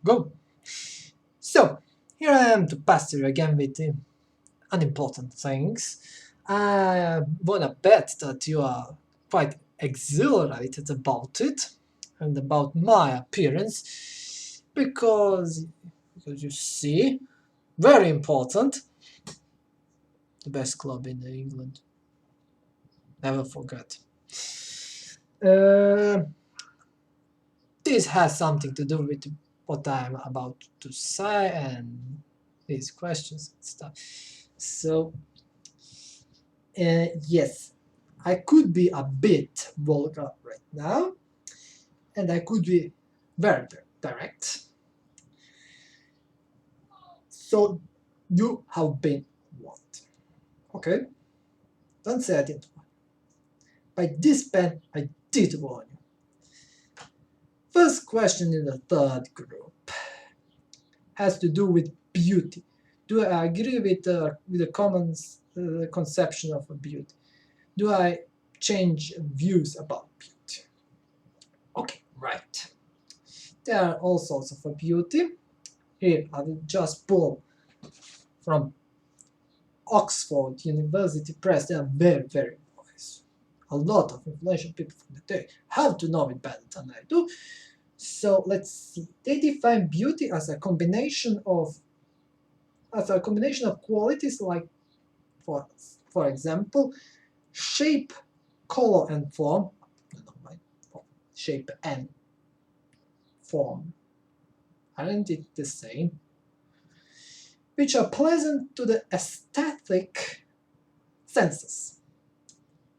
Go! So, here I am to pester you again with unimportant things. I wanna bet that you are quite exhilarated about it and about my appearance because you see, very important, the best club in England. Never forget. Uh, this has something to do with what I'm about to say and these questions and stuff. So, yes, I could be a bit vulgar right now, and I could be very direct. So, you have been warned. Okay? Don't say I didn't warn you. By this pen, I did warn you. First question in the third group has to do with beauty. Do I agree with the common conception of beauty? Do I change views about beauty? Okay, right. There are all sorts of beauty. Here, I will just pull from Oxford University Press. They are very wise. A lot of influential people from the day have to know it better than I do. So let's see. They define beauty as a combination of qualities like, for example, shape, color, and form. Shape and form, aren't it the same? Which are pleasant to the aesthetic senses,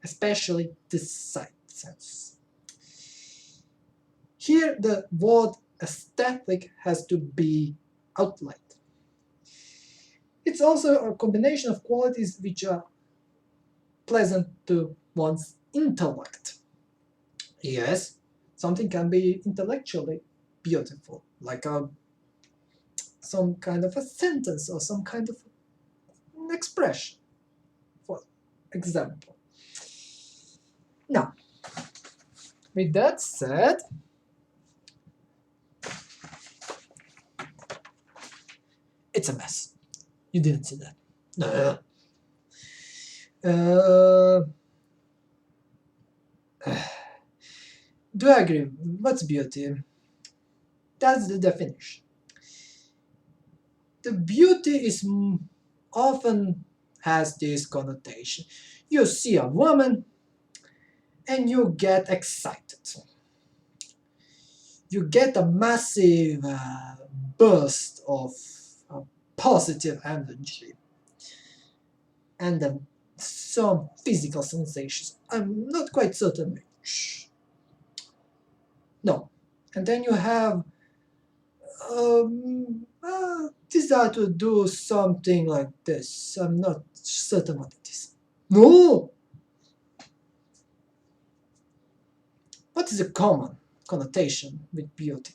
especially the sight sense. Here, the word aesthetic has to be outlined. It's also a combination of qualities which are pleasant to one's intellect. Yes, something can be intellectually beautiful, like some kind of a sentence or some kind of an expression, for example. Now, with that said, it's a mess. You didn't see that. No. Do I agree? What's beauty? That's the definition. The beauty is often has this connotation. You see a woman and you get excited. You get a massive burst of positive energy and some physical sensations. I'm not quite certain which. No. And then you have desire to do something like this. I'm not certain what it is. No! What is a common connotation with beauty?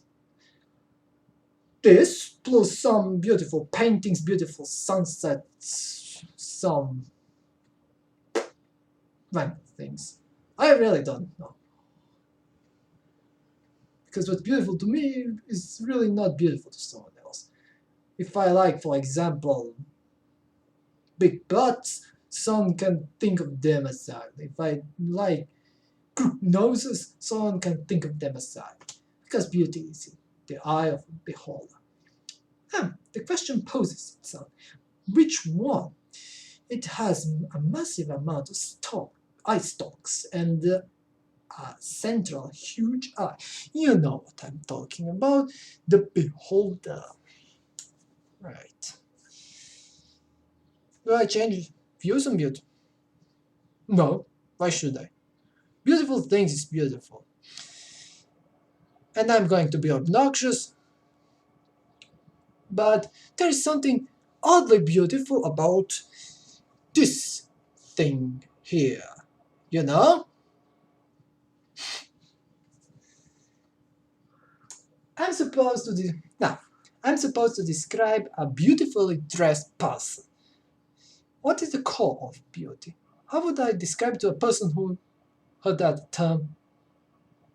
This plus some beautiful paintings, beautiful sunsets, some random things. I really don't know. Because what's beautiful to me is really not beautiful to someone else. If I like, for example, big butts, someone can think of them as ugly. If I like crooked noses, someone can think of them as ugly. Because beauty is in the eye of the beholder. The question poses itself. Which one? It has a massive amount of eye stalks and a central huge eye. You know what I'm talking about. The beholder. Right. Do I change views on beauty? No. Why should I? Beautiful things is beautiful. And I'm going to be obnoxious, but there is something oddly beautiful about this thing here. You know? I'm supposed to describe a beautifully dressed person. What is the core of beauty? How would I describe to a person who heard that term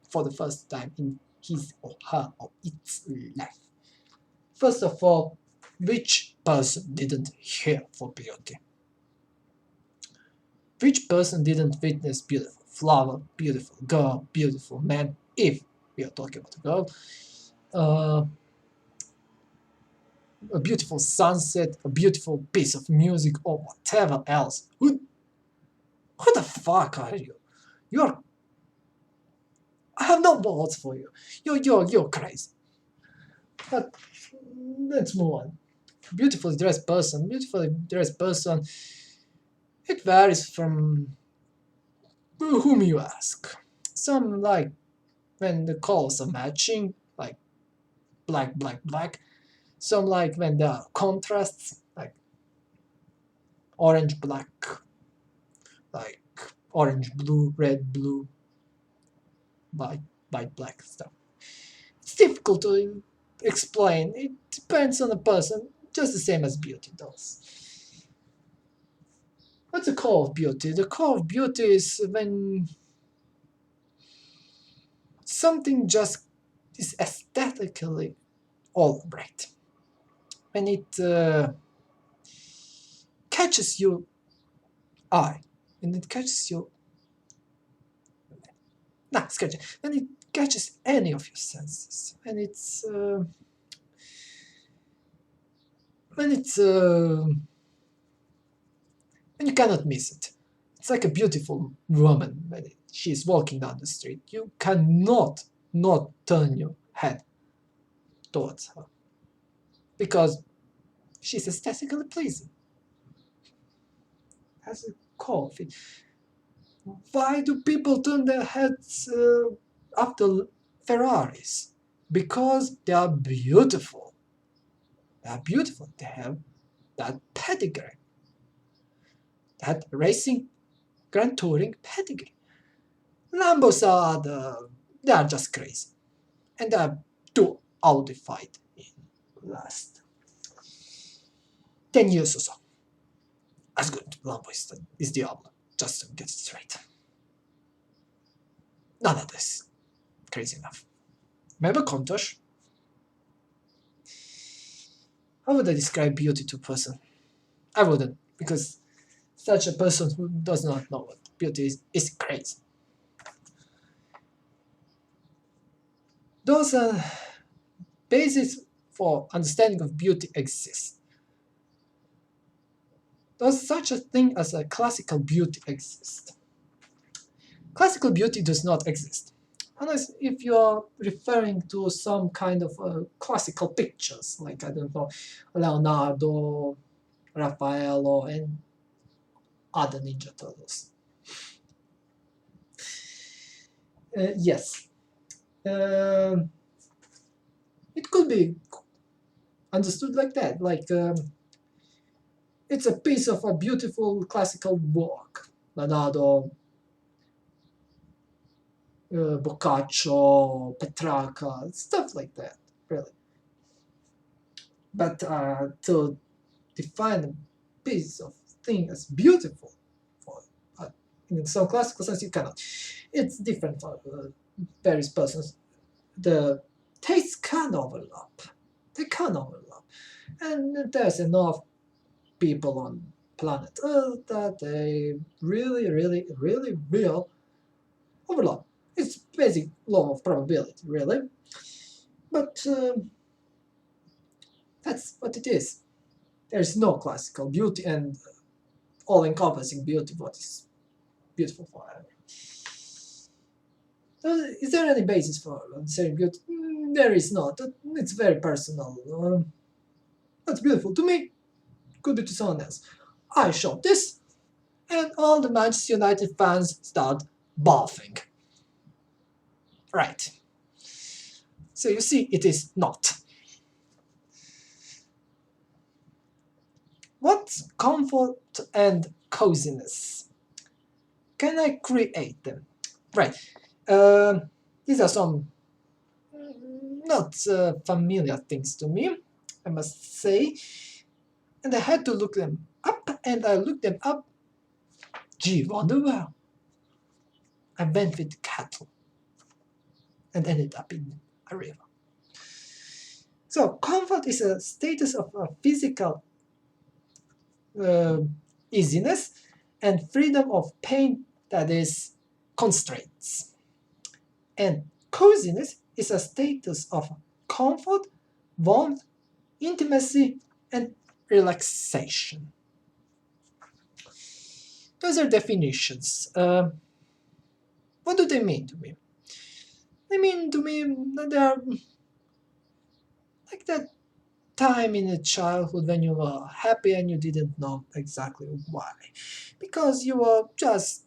for the first time in his or her or its life? First of all, which person didn't hear for beauty? Which person didn't witness beautiful flower, beautiful girl, beautiful man, if we are talking about a girl, uh, a beautiful sunset, a beautiful piece of music, or whatever else? Who the fuck are you? You're. I have no words for you. You're crazy. But let's move on. Beautifully dressed person. Beautifully dressed person. It varies from whom you ask. Some like when the colors are matching, like black, black, black. Some like when there are contrasts, like orange, black, like orange, blue, red, blue, white, white, black stuff. It's difficult to explain. It depends on the person, just the same as beauty does. What's the core of beauty? The core of beauty is when something just is aesthetically all right. When it catches your eye, when it catches your scratch it. When it catches any of your senses, when it's when you cannot miss it. It's like a beautiful woman when she's walking down the street. You cannot not turn your head towards her because she's aesthetically pleasing. Has a core of it. Why do people turn their heads after Ferraris? Because they are beautiful. They are beautiful. They have that pedigree, that racing Grand Touring pedigree. Lambos they are just crazy, and they are too outdified in last 10 years or so. As good Lambo is Diablo, just to get it straight. None of this crazy enough. Remember Kontosh? How would I describe beauty to a person? I wouldn't, because such a person who does not know what beauty is crazy. Those bases for understanding of beauty exist. Does such a thing as a classical beauty exist? Classical beauty does not exist. Unless if you are referring to some kind of classical pictures, like, I don't know, Leonardo, Raffaello, and other Ninja Turtles. Yes. It could be understood like that. Like, it's a piece of a beautiful classical work. Leonardo, Boccaccio, Petrarca, stuff like that, really. But to define a piece of thing as beautiful, for in some classical sense, you cannot. It's different for various persons. The tastes can overlap. They can overlap, and there's enough people on planet Earth that they really, really, really will overlap. It's basic law of probability, really. But that's what it is. There's no classical beauty and all-encompassing beauty. What is beautiful forever? Is there any basis for saying beauty? There is not. It's very personal. That's beautiful to me. Could be to someone else. I shot this, and all the Manchester United fans start laughing. Right. So you see, it is not. What's comfort and coziness? Can I create them? Right. These are some not familiar things to me, I must say. And I had to look them up, and I looked them up. Gee, wonder where. I went with cattle and ended up in a river. So comfort is a status of a physical uh, easiness and freedom of pain that is constraints. And coziness is a status of comfort, warmth, intimacy, and relaxation. Those are definitions. What do they mean to me? They mean to me that they are like that time in your childhood when you were happy and you didn't know exactly why. Because you were just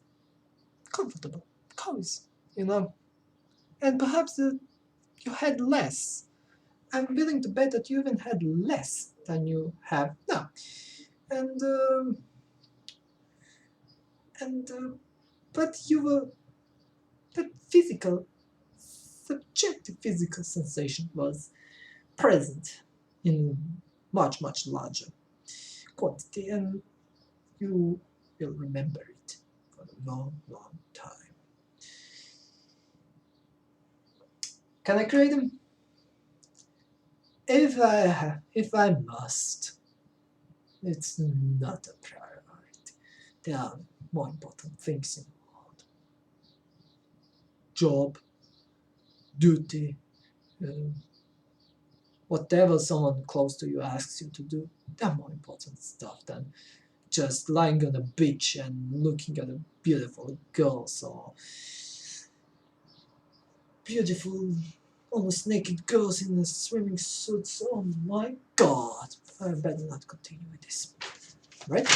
comfortable, cozy, you know. And perhaps you had less. I'm willing to bet that you even had less than you have now. And and but you were that physical, subjective physical sensation was present in much larger quantity, and you will remember it for a long time. Can I create them? If I must, it's not a priority. There are more important things in the world. Job, duty, uh, whatever someone close to you asks you to do, they're more important stuff than just lying on a beach and looking at a beautiful girls or beautiful, almost naked girls in the swimming suits. Oh my god! I better not continue with this. Right?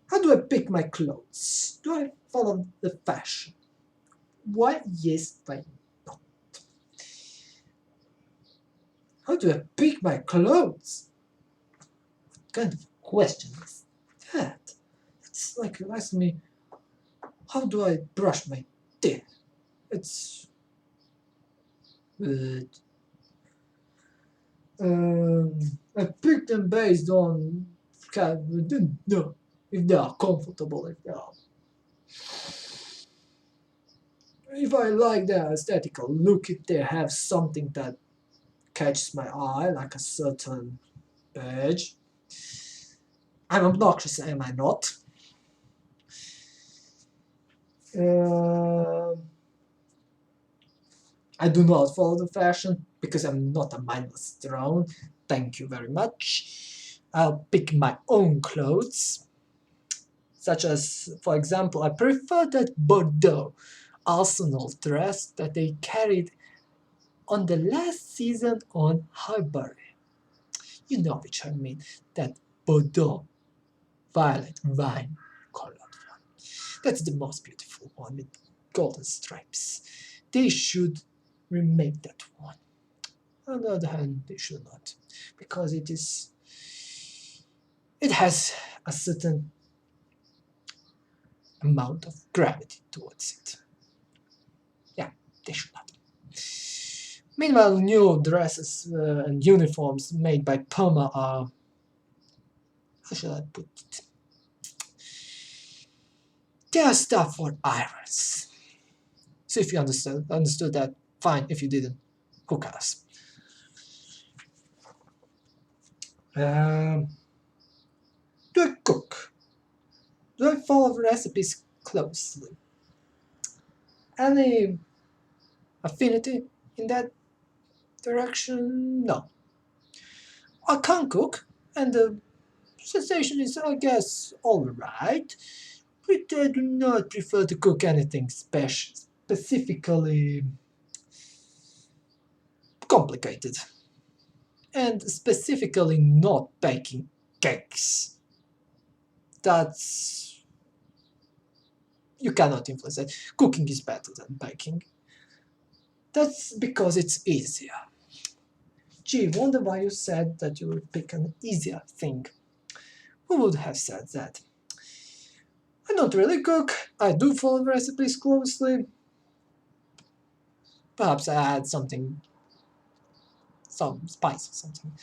How do I pick my clothes? Do I follow the fashion? Why yes, why not? How do I pick my clothes? What kind of question is that? It's like you ask me, how do I brush my teeth? It's uh, I pick them based on no, if they are comfortable, if I like their aesthetical look, if they have something that catches my eye, like a certain badge. I'm obnoxious, am I not? Uh, I do not follow the fashion because I'm not a mindless drone. Thank you very much. I'll pick my own clothes, such as, for example, I prefer that Bordeaux Arsenal dress that they carried on the last season on Highbury. You know which I mean, that Bordeaux violet wine colored one. That's the most beautiful one with golden stripes. They should remake that one. On the other hand, they should not, because it has a certain amount of gravity towards it. Yeah, they should not. Meanwhile, new dresses and uniforms made by Puma are, how should I put it? They are stuff for irons. So if you understood that, fine. If you didn't, who cares? Um, do I cook? Do I follow recipes closely? Any affinity in that direction? No. I can cook, and the sensation is, I guess, alright. But I do not prefer to cook anything specifically complicated. And specifically not baking cakes. That's. You cannot influence that. Cooking is better than baking. That's because it's easier. Gee, wonder why you said that you would pick an easier thing. Who would have said that? I don't really cook. I do follow recipes closely. Perhaps I add something, some spice or something.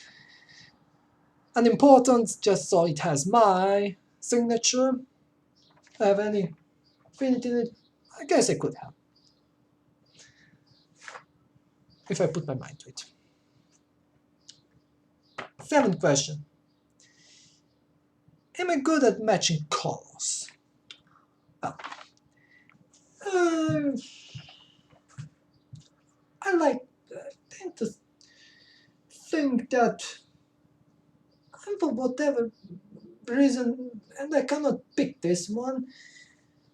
Unimportant, just so it has my signature. I have any affinity in it? I guess I could have. if I put my mind to it. 7th question. Am I good at matching colors? Well, I tend to think that for whatever reason, and I cannot pick this one,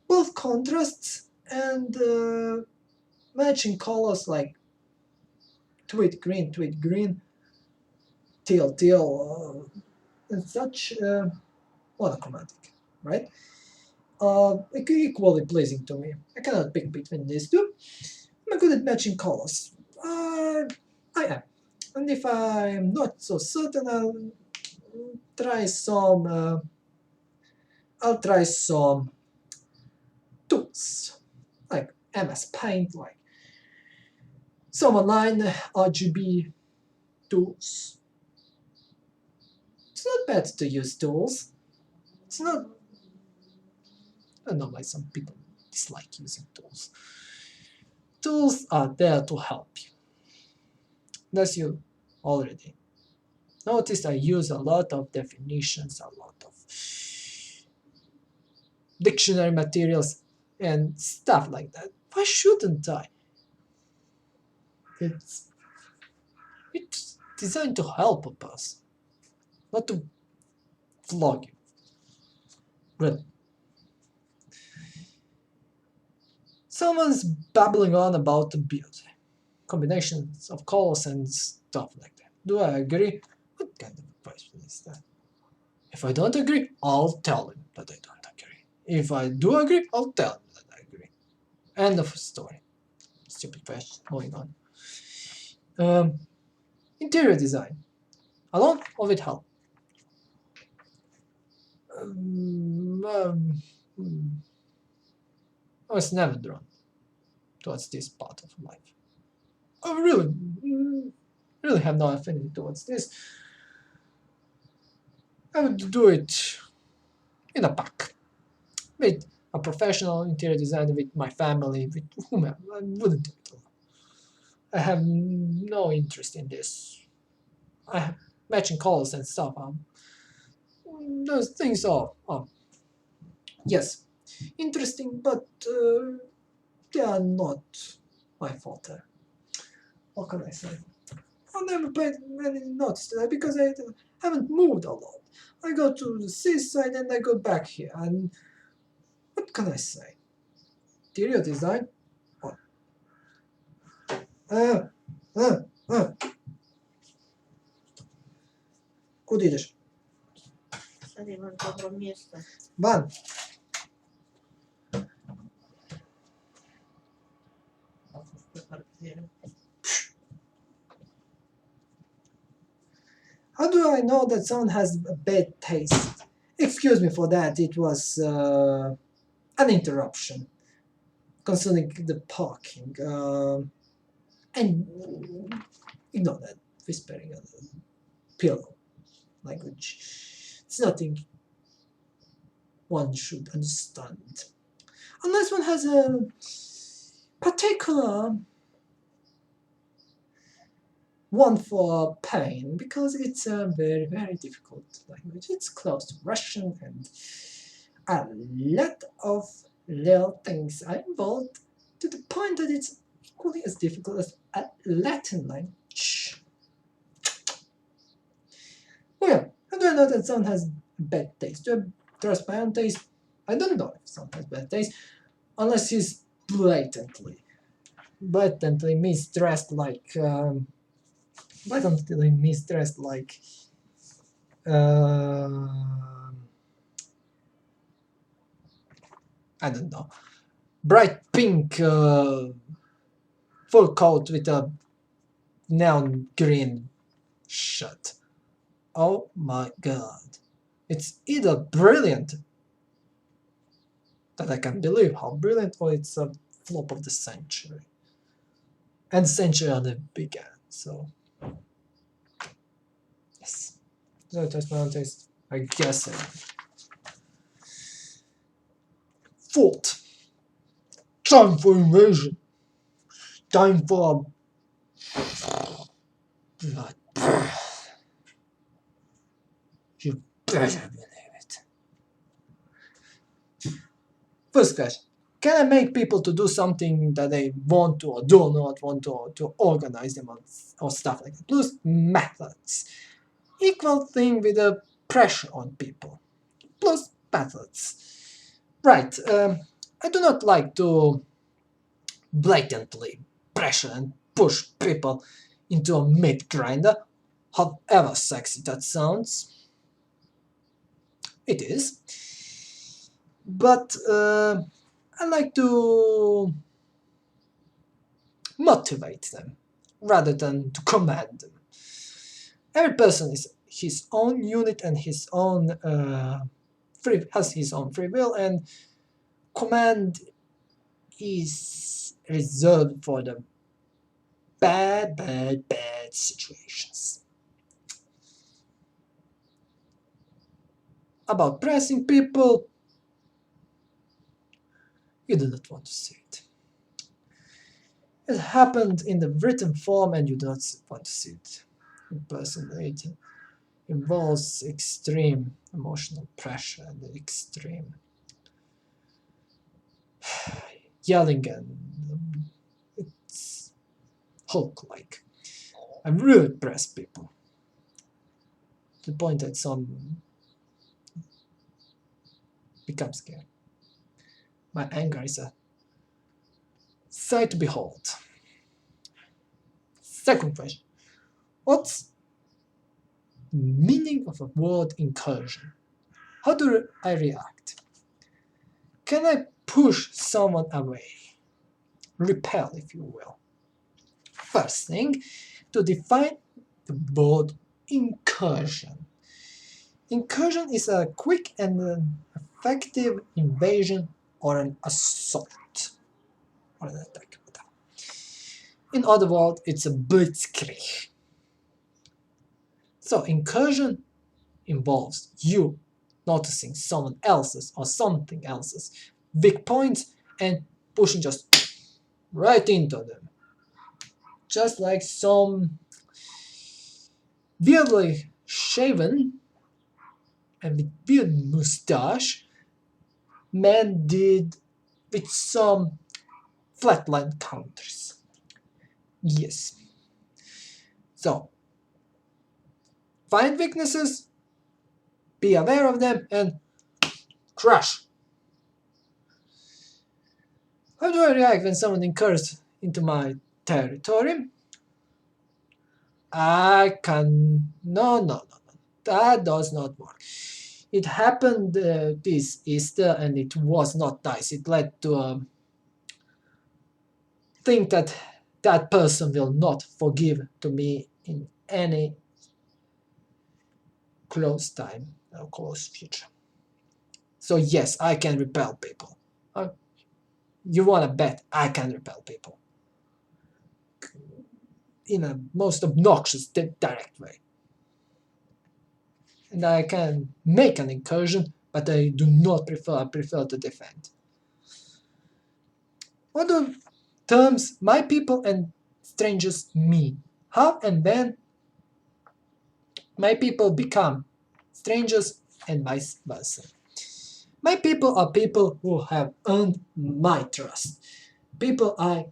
both contrasts and matching colors like tweed green, teal, and such monochromatic, right? Equally pleasing to me. I cannot pick between these two. I'm good at matching colors. I am. And if I'm not so certain, try some. I'll try some tools like MS Paint, like some online RGB tools. It's not bad to use tools. It's not. I don't know why some people dislike using tools. Tools are there to help you. As you already noticed, I use a lot of definitions, a lot of dictionary materials and stuff like that. Why shouldn't I? It's designed to help a person, not to flog you. Really. Someone's babbling on about the beauty, combinations of colors and stuff like that. Do I agree? What kind of a question is that? If I don't agree, I'll tell him that I don't agree. If I do agree, I'll tell him that I agree. End of story. Stupid question. Moving on. Interior design. Alone or with help? I was never drawn towards this part of life. I really have no affinity towards this. I would do it in a pack with a professional interior designer, with my family, with whomever. I wouldn't do it alone. I have no interest in this. I have matching colors and stuff. Those things are yes, interesting, but they are not my fault. What can I say? I never paid any notice to that because I haven't moved a lot. I go to the seaside and I go back here. And what can I say? Interior design? What? Kud ideš? Sad imam dobro mjesto. Van. How do I know that someone has a bad taste? Excuse me for that, it was an interruption concerning the parking. And ignore that whispering on the pillow language. It's nothing one should understand. Unless one has a particular one for pain, because it's a very, very difficult language. It's close to Russian, and a lot of little things are involved to the point that it's equally as difficult as a Latin language. Well, how do I know that someone has bad taste? Do I trust my own taste? I don't know if someone has bad taste, unless he's blatantly misdressed like I don't know, bright pink full coat with a neon green shirt. Oh my god. It's either brilliant, that I can't believe how brilliant, or it's a flop of the century. And the century on the big end, so yes. So that's my own taste, I guess. 4th, time for invasion. Time for Blood broth. You better believe it. First question. Can I make people to do something that they want to or do not want to organize them or stuff like that? Plus methods. Equal thing with the pressure on people. Plus methods. Right. I do not like to blatantly pressure and push people into a meat grinder, however sexy that sounds. It is. But I like to motivate them rather than to command them. Every person is his own unit and his own has his own free will, and command is reserved for the bad situations. About pressing people, you do not want to see it. It happened in the written form and you do not want to see it in person. It involves extreme emotional pressure and extreme yelling, and it's Hulk-like. I really press people to the point that some become scared. My anger is a sight to behold. Second question. What's the meaning of a word incursion? How do I react? Can I push someone away? Repel, if you will. First thing, to define the word incursion. Incursion is a quick and effective invasion or an assault or an attack. In other words, it's a blitzkrieg. So incursion involves you noticing someone else's or something else's weak points and pushing just right into them. Just like some weirdly shaven and with weird mustache man did with some flatline counters. Yes. So, find weaknesses, be aware of them, and crush. How do I react when someone incurs into my territory? No. That does not work. It happened this Easter and it was not nice. It led to a think that that person will not forgive to me in any close time or close future. So yes, I can repel people. You want to bet I can repel people in a most obnoxious direct way. And I can make an incursion, but I do not prefer. I prefer to defend. What do terms my people and strangers mean? How and when my people become strangers and vice versa. My people are people who have earned my trust. People I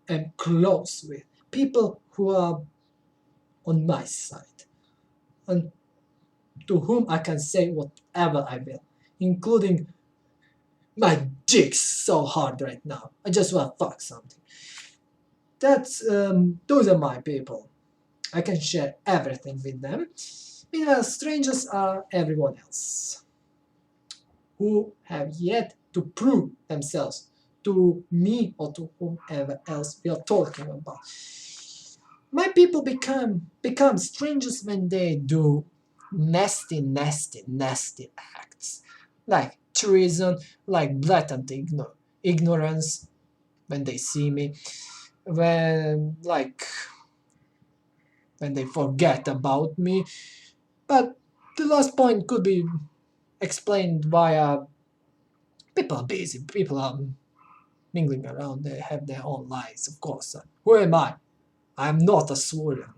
am close with. People who are on my side. And to whom I can say whatever I will. Including my dick's so hard right now. I just want to fuck something. Those are my people. I can share everything with them. Meanwhile, strangers are everyone else who have yet to prove themselves to me or to whomever else we are talking about. My people become strangers when they do nasty acts, like treason, like blatant ignorance when they see me, when they forget about me. But the last point could be explained via people are busy, people are mingling around, they have their own lives, of course. Who am I I'm not a civilian.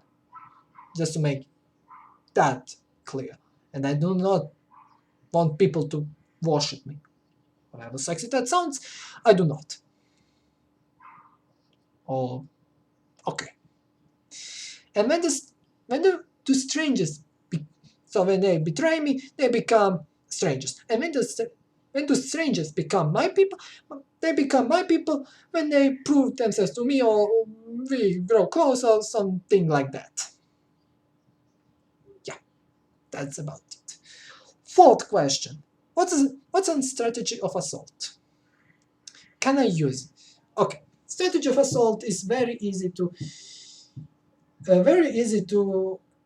Just to make that clear. And I do not want people to worship me. However sexy that sounds, I do not. Oh, okay. And when the two strangers, so when they betray me, they become strangers. And when the strangers become my people, they become my people when they prove themselves to me or we grow close or something like that. Yeah, that's about it. Fourth question. What's a strategy of assault? Can I use it? Okay, strategy of assault is very easy to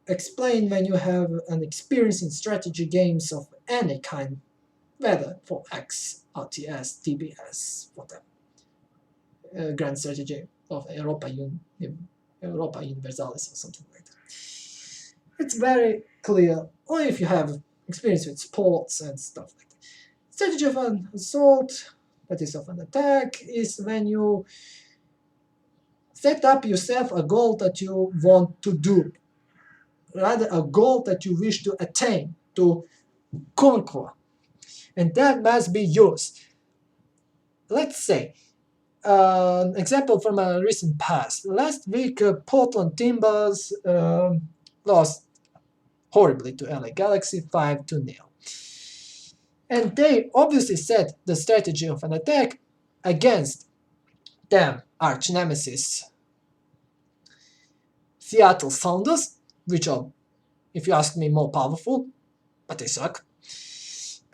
explain when you have an experience in strategy games of any kind, whether for X, RTS, TBS, whatever. Grand strategy of Europa Universalis or something like that. It's very clear, or if you have experience with sports and stuff like that. Strategy of an assault, that is of an attack, is when you set up yourself a goal that you want to do, rather a goal that you wish to attain, to conquer, and that must be yours. Let's say, an example from a recent past. Last week, Portland Timbers lost horribly to LA Galaxy 5-0. And they obviously set the strategy of an attack against their arch nemesis, Seattle Sounders, which are, if you ask me, more powerful, but they suck.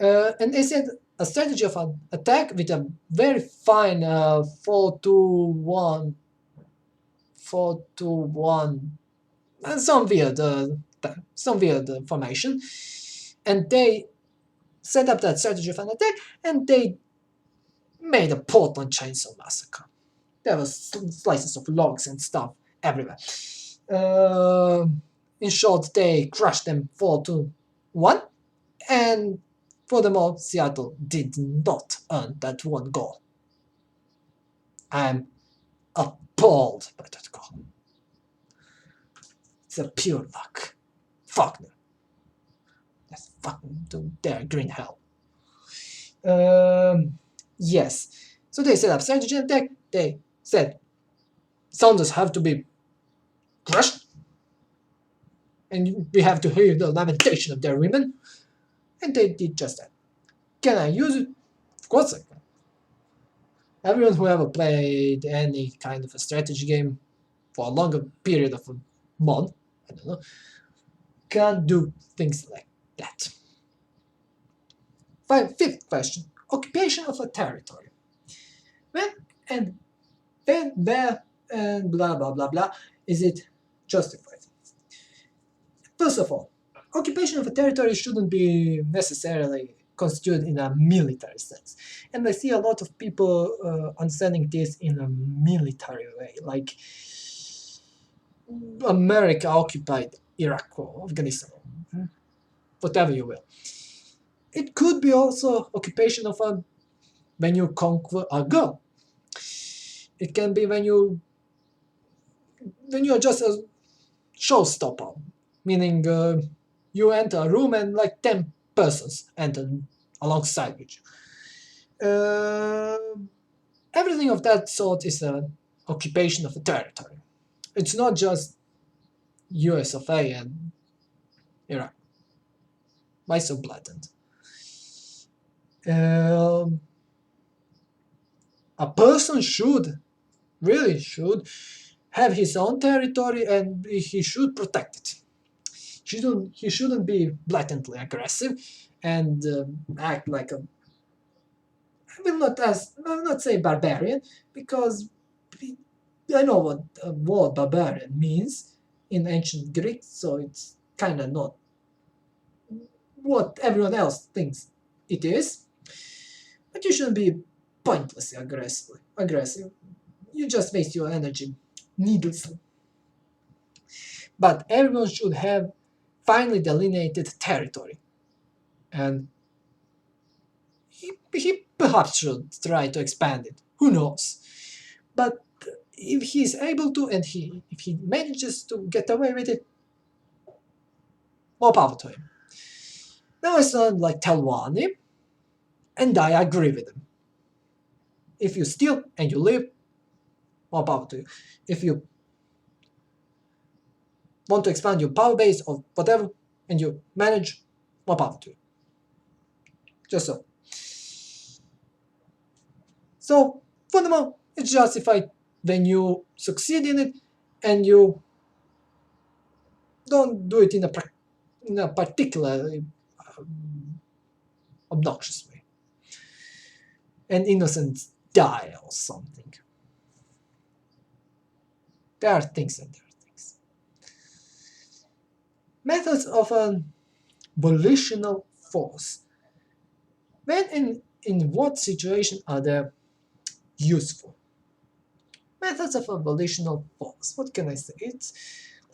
And they set a strategy of an attack with a very fine 4-2-1, some weird formation, and they set up that strategy of an attack, and they made a Portland Chainsaw Massacre. There was slices of logs and stuff everywhere. In short, they crushed them 4-1, and furthermore, Seattle did not earn that one goal. I'm appalled by that goal. It's a pure luck. Fuck them. That's fucking to their green hell. Yes. So they set up strategy attack. They said Sounders have to be crushed, and we have to hear the lamentation of their women. And they did just that. Can I use it? Of course I can. Everyone who ever played any kind of a strategy game for a longer period of a month, I don't know, can do things like that. Fifth question. Occupation of a territory. When, where, and blah blah blah blah is it justified? First of all, occupation of a territory shouldn't be necessarily constituted in a military sense. And I see a lot of people understanding this in a military way, like America occupied Iraq or Afghanistan, whatever you will. It could be also occupation of when you conquer a girl. It can be when you're just a showstopper, meaning you enter a room and like 10 persons enter alongside with you. Everything of that sort is an occupation of a territory. It's not just US of A and Iraq. Why so blatant? A person really should have his own territory and he should protect it. He shouldn't be blatantly aggressive and act like a. I will not say barbarian, because I know what the word barbarian means in ancient Greek, so it's kind of not what everyone else thinks it is. But you shouldn't be pointlessly aggressive. You just waste your energy needlessly. But everyone should have finely delineated territory, and he perhaps should try to expand it. Who knows? But if he's able to, and if he manages to get away with it, more power to him. Now it's not like Telwani, and I agree with him. If you steal and you live, more power to you. If you want to expand your power base or whatever, and you manage, more power to you. Just so. So, furthermore, it's justified when you succeed in it and you don't do it in a particularly obnoxious way. And innocents die or something. There are things and there are things. Methods of a volitional force. When in what situation are they useful? Methods of a volitional force. What can I say? It's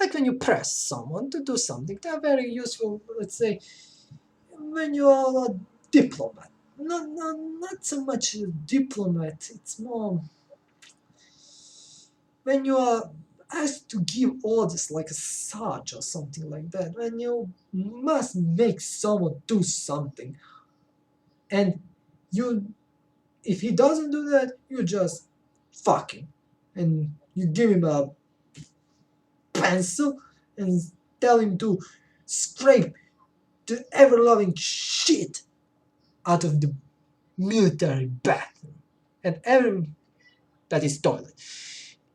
like when you press someone to do something. They are very useful, let's say, when you are a diplomat. Not so much a diplomat, it's more when you are asked to give orders like a sarge or something like that, when you must make someone do something, and you, if he doesn't do that, you just fucking, and you give him a pencil and tell him to scrape the ever-loving shit out of the military bathroom, and that is toilet.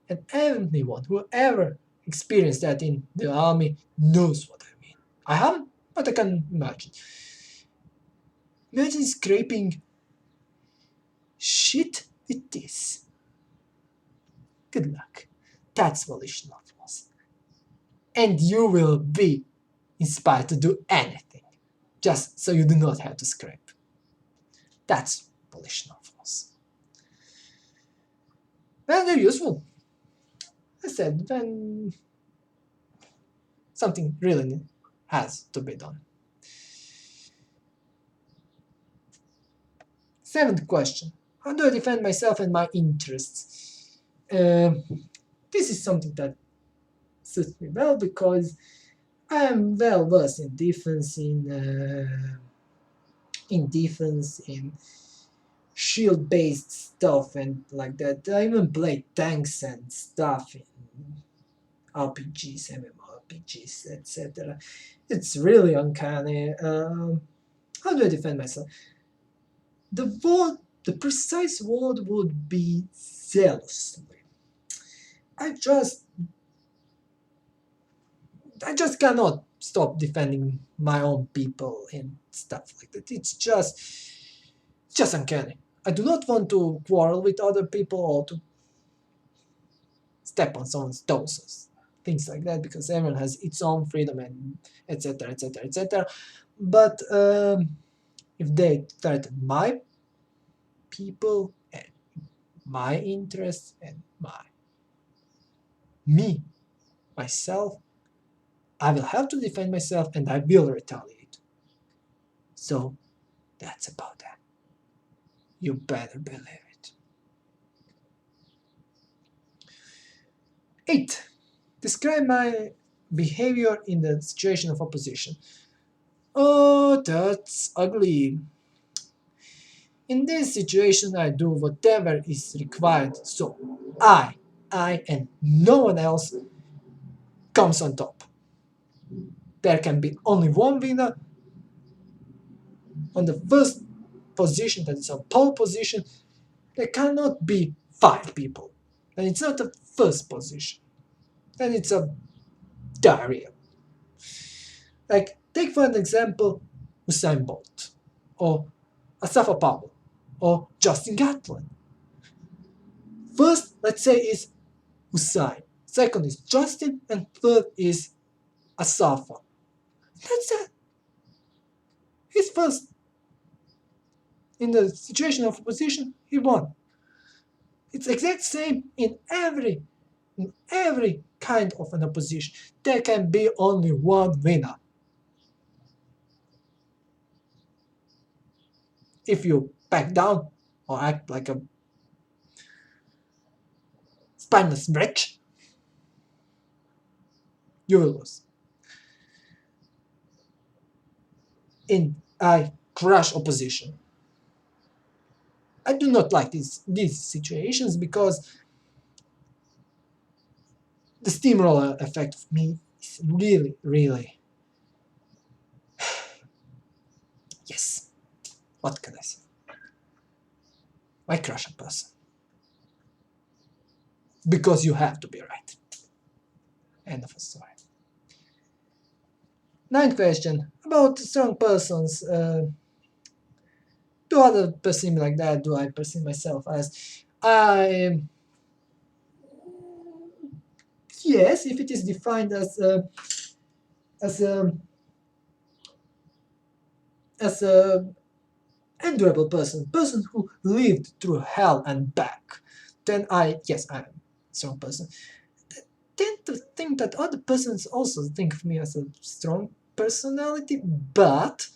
And anyone who ever experienced that in the army knows what I mean. I haven't, but I can imagine. Imagine scraping shit with this. Good luck. That's volitional force. And you will be inspired to do anything, just so you do not have to scrape. That's volitional force. When they're useful, I said, when something really has to be done. Seventh question. How do I defend myself and my interests? This is something that suits me well because I am well versed in defense, in shield-based stuff and like that. I even play tanks and stuff in RPGs, MMORPGs, etc. It's really uncanny. How do I defend myself? The precise word would be zealously. I just cannot stop defending my own people and stuff like that. It's just uncanny. I do not want to quarrel with other people or to step on someone's toes, things like that, because everyone has its own freedom and etc. etc. etc. But if they threaten my people and my interests and myself, I will have to defend myself and I will retaliate. So that's about that. You better believe it. 8. Describe my behavior in the situation of opposition. Oh, that's ugly. In this situation, I do whatever is required, so I and no one else comes on top. There can be only one winner on the first position, that is a pole position. There cannot be 5 people. And it's not the first position. And it's a diarrhea. Like, take for an example Usain Bolt, or Asafa Powell, or Justin Gatlin. First, let's say, is Usain. Second is Justin, and third is Asafa. That's it. He's first. In the situation of opposition, he won. It's exact same in every kind of an opposition. There can be only one winner. If you back down or act like a spineless wretch, you will lose. I crush opposition. I do not like these situations because the steamroller effect of me is really, really. Yes. What can I say? I crush a person. Because you have to be right. End of the story. Ninth question. About strong persons. Do others perceive me like that? Do I perceive myself as? Yes, if it is defined as a as a endurable person who lived through hell and back, then yes, I am a strong person. I tend to think that other persons also think of me as a strong personality, but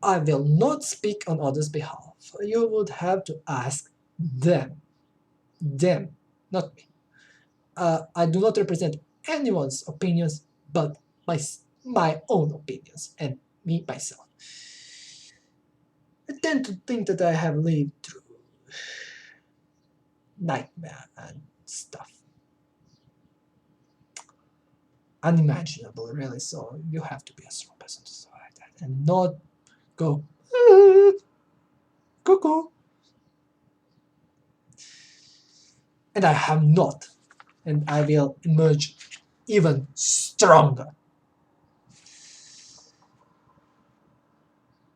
I will not speak on others' behalf. You would have to ask them, not me. I do not represent anyone's opinions, but my own opinions and me myself. I tend to think that I have lived through nightmare and stuff. Unimaginable, really. So you have to be a strong person to survive that and not go cuckoo. And I have not, and I will emerge even stronger.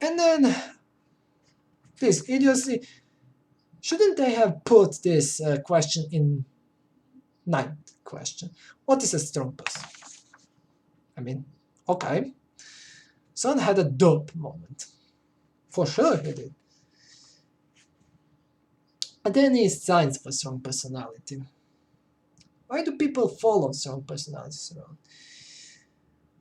And then this idiocy. Shouldn't they have put this question in ninth question? What is a strong person? I mean, okay. Son had a dope moment. For sure he did. But then is signs of a strong personality. Why do people follow strong personalities around?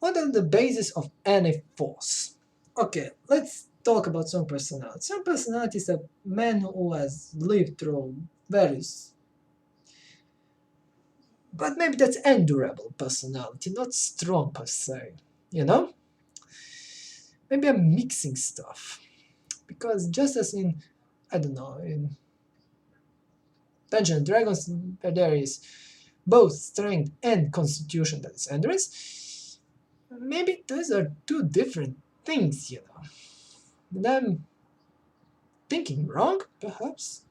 What are the basis of any force? Okay, let's talk about strong personality. Strong personality is a man who has lived through various. But maybe that's endurable personality, not strong per se. You know? Maybe I'm mixing stuff. Because just as in, I don't know, in Dungeons and Dragons, where there is both strength and constitution that is endurance, maybe those are two different things, you know. And I'm thinking wrong, perhaps?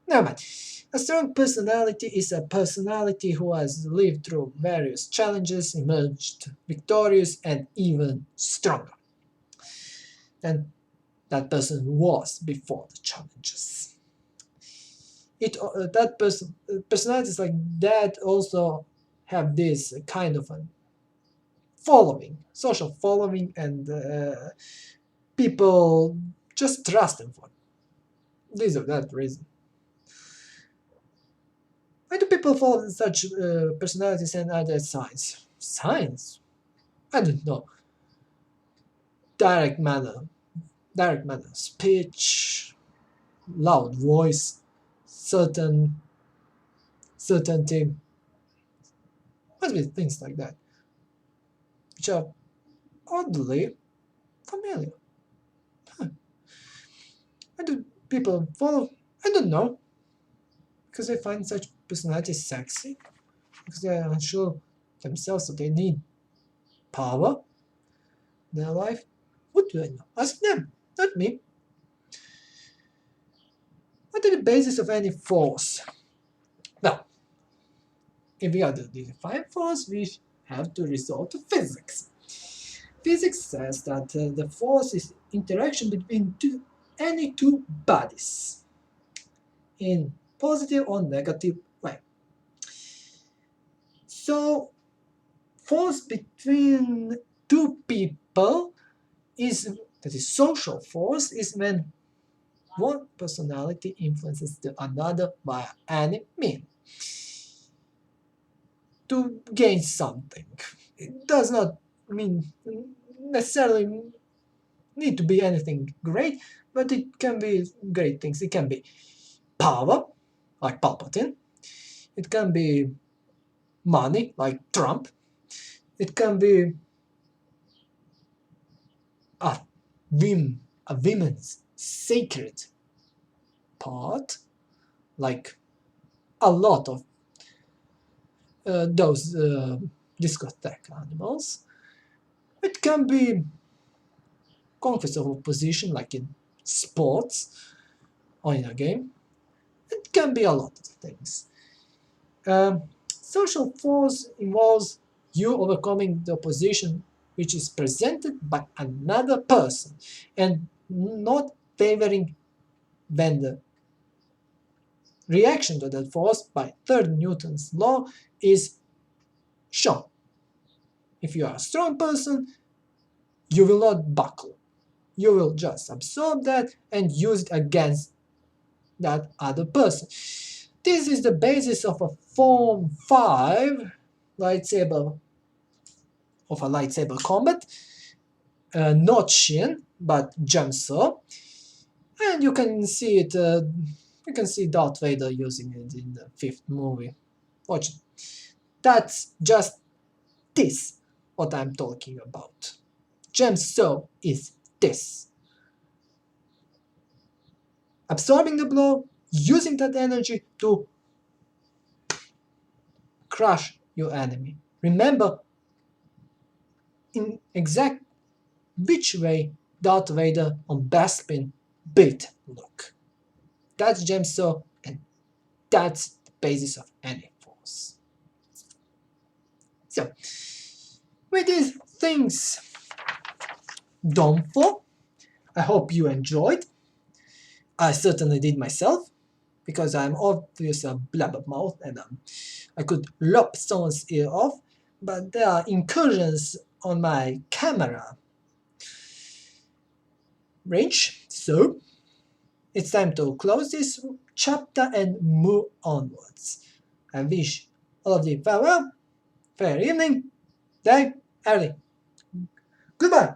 Never mind. A strong personality is a personality who has lived through various challenges, emerged victorious, and even stronger than that person was before the challenges. Personalities like that also have this kind of a following, social following, and people just trust them for this or that reason. Why do people follow such personalities and other signs? Signs? I don't know. Direct manner of speech, loud voice, certainty. Must be things like that, which are oddly familiar. Huh. Why do people follow? I don't know. Because they find such personalities sexy. Because they are unsure themselves that they need power in their life. What do I know? Ask them, not me. What are the basis of any force? Well, if we are to define force, we have to resort to physics. Physics says that the force is interaction between any two bodies in positive or negative way. So, force between two people that is social force is when one personality influences the another by any means to gain something. It does not mean necessarily need to be anything great, but it can be great things. It can be power, like Palpatine. It can be money, like Trump. It can be a a women's sacred part, like a lot of those discotheque animals. It can be conquest of a position, like in sports or in a game. It can be a lot of things. Social force involves you overcoming the opposition which is presented by another person and not favoring when the reaction to that force by third Newton's law is shown. If you are a strong person, you will not buckle. You will just absorb that and use it against that other person. This is the basis of a Form 5 lightsaber combat, not Shin, but Gemso, and you can see it. You can see Darth Vader using it in the 5th movie. Watch it. That's just this what I'm talking about. Gemso is this. Absorbing the blow, using that energy to crush your enemy. Remember in exact which way Darth Vader on Bespin beat Luke. That's Gemso, and that's the basis of any force. So, with these things done for, I hope you enjoyed. I certainly did myself, because I'm obviously a blabbermouth and I could lop someone's ear off, but there are incursions on my camera range, so it's time to close this chapter and move onwards. I wish all of you farewell, fair evening, day, early. Goodbye.